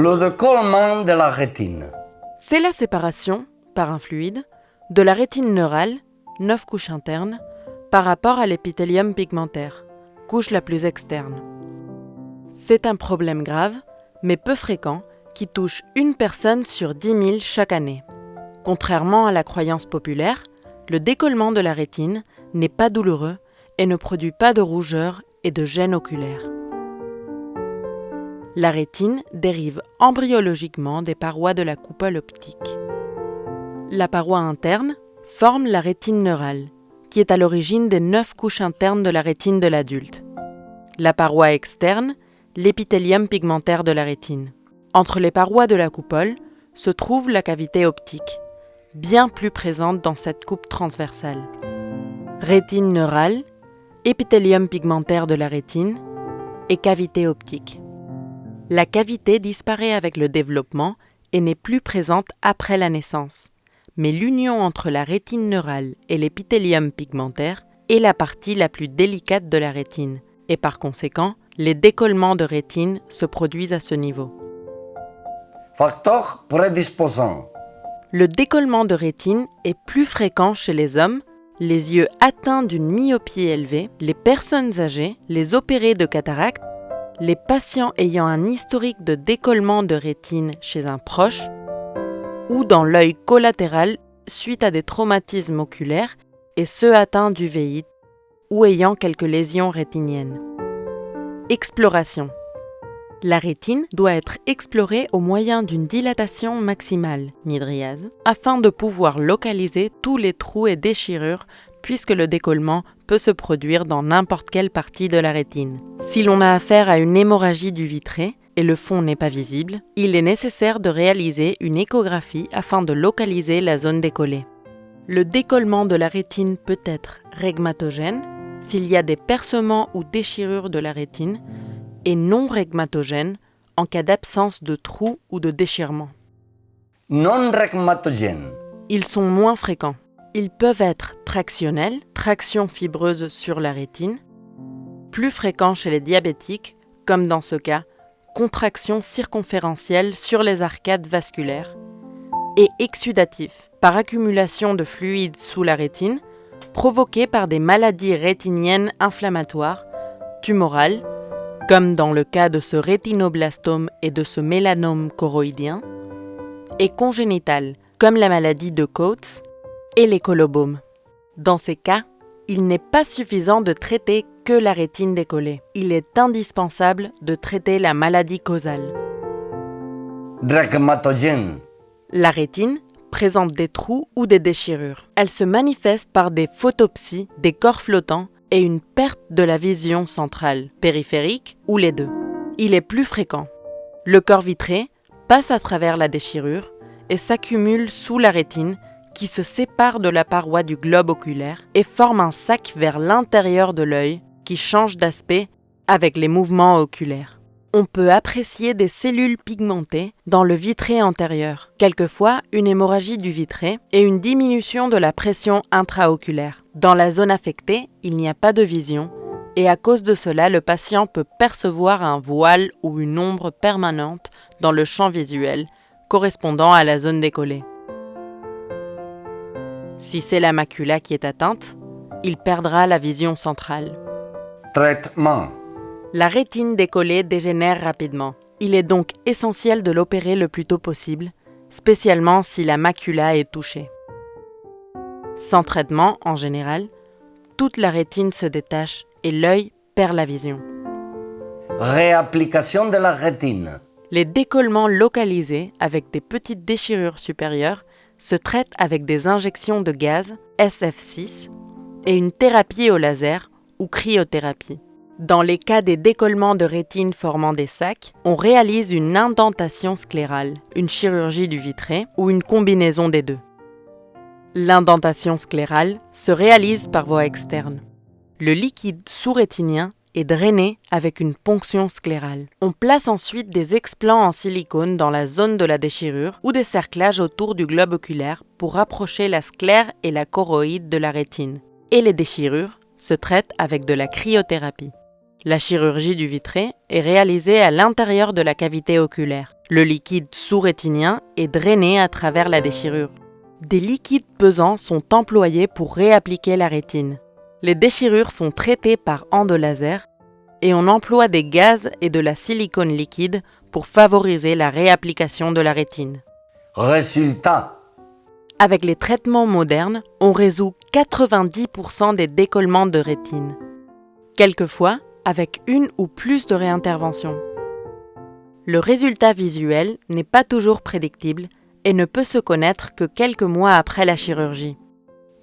Le décollement de la rétine. C'est la séparation, par un fluide, de la rétine neurale, 9 couches internes, par rapport à l'épithélium pigmentaire, couche la plus externe. C'est un problème grave, mais peu fréquent, qui touche une personne sur 10 000 chaque année. Contrairement à la croyance populaire, le décollement de la rétine n'est pas douloureux et ne produit pas de rougeur et de gêne oculaire. La rétine dérive embryologiquement des parois de la coupole optique. La paroi interne forme la rétine neurale, qui est à l'origine des 9 couches internes de la rétine de l'adulte. La paroi externe, l'épithélium pigmentaire de la rétine. Entre les parois de la coupole se trouve la cavité optique, bien plus présente dans cette coupe transversale. Rétine neurale, épithélium pigmentaire de la rétine et cavité optique. La cavité disparaît avec le développement et n'est plus présente après la naissance. Mais l'union entre la rétine neurale et l'épithélium pigmentaire est la partie la plus délicate de la rétine, et par conséquent, les décollements de rétine se produisent à ce niveau. Facteur prédisposant. Le décollement de rétine est plus fréquent chez les hommes, les yeux atteints d'une myopie élevée, les personnes âgées, les opérés de cataracte, les patients ayant un historique de décollement de rétine chez un proche, ou dans l'œil collatéral suite à des traumatismes oculaires et ceux atteints d'uvéite ou ayant quelques lésions rétiniennes. Exploration. La rétine doit être explorée au moyen d'une dilatation maximale, mydriase, afin de pouvoir localiser tous les trous et déchirures puisque le décollement peut se produire dans n'importe quelle partie de la rétine. Si l'on a affaire à une hémorragie du vitré, et le fond n'est pas visible, il est nécessaire de réaliser une échographie afin de localiser la zone décollée. Le décollement de la rétine peut être régmatogène, s'il y a des percements ou déchirures de la rétine, et non régmatogène en cas d'absence de trous ou de déchirement. Non régmatogène. Ils sont moins fréquents. Ils peuvent être tractionnels, traction fibreuse sur la rétine, plus fréquents chez les diabétiques, comme dans ce cas, contraction circonférentielle sur les arcades vasculaires, et exsudatif, par accumulation de fluide sous la rétine, provoqué par des maladies rétiniennes inflammatoires, tumorales, comme dans le cas de ce rétinoblastome et de ce mélanome choroïdien, et congénitales, comme la maladie de Coates et les colobomes. Dans ces cas, il n'est pas suffisant de traiter que la rétine décollée. Il est indispensable de traiter la maladie causale. Régmatogène. La rétine présente des trous ou des déchirures. Elle se manifeste par des photopsies, des corps flottants et une perte de la vision centrale, périphérique ou les deux. Il est plus fréquent. Le corps vitré passe à travers la déchirure et s'accumule sous la rétine qui se sépare de la paroi du globe oculaire et forme un sac vers l'intérieur de l'œil qui change d'aspect avec les mouvements oculaires. On peut apprécier des cellules pigmentées dans le vitré antérieur, quelquefois une hémorragie du vitré et une diminution de la pression intraoculaire. Dans la zone affectée, il n'y a pas de vision et à cause de cela, le patient peut percevoir un voile ou une ombre permanente dans le champ visuel correspondant à la zone décollée. Si c'est la macula qui est atteinte, il perdra la vision centrale. Traitement. La rétine décollée dégénère rapidement. Il est donc essentiel de l'opérer le plus tôt possible, spécialement si la macula est touchée. Sans traitement, en général, toute la rétine se détache et l'œil perd la vision. Réapplication de la rétine. Les décollements localisés avec des petites déchirures supérieures se traitent avec des injections de gaz, SF6, et une thérapie au laser ou cryothérapie. Dans les cas des décollements de rétine formant des sacs, on réalise une indentation sclérale, une chirurgie du vitré ou une combinaison des deux. L'indentation sclérale se réalise par voie externe. Le liquide sous-rétinien est drainé avec une ponction sclérale. On place ensuite des explants en silicone dans la zone de la déchirure ou des cerclages autour du globe oculaire pour rapprocher la sclère et la choroïde de la rétine. Et les déchirures se traitent avec de la cryothérapie. La chirurgie du vitré est réalisée à l'intérieur de la cavité oculaire. Le liquide sous-rétinien est drainé à travers la déchirure. Des liquides pesants sont employés pour réappliquer la rétine. Les déchirures sont traitées par endolaser et on emploie des gaz et de la silicone liquide pour favoriser la réapplication de la rétine. Résultat. Avec les traitements modernes, on résout 90% des décollements de rétine. Quelquefois, avec une ou plus de réinterventions. Le résultat visuel n'est pas toujours prédictible et ne peut se connaître que quelques mois après la chirurgie.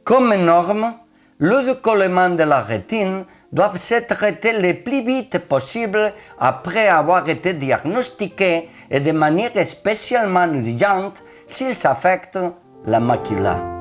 Comme norme, le décollement de la rétine doit se traiter le plus vite possible après avoir été diagnostiqué et de manière spécialement urgente s'ils affectent la macula.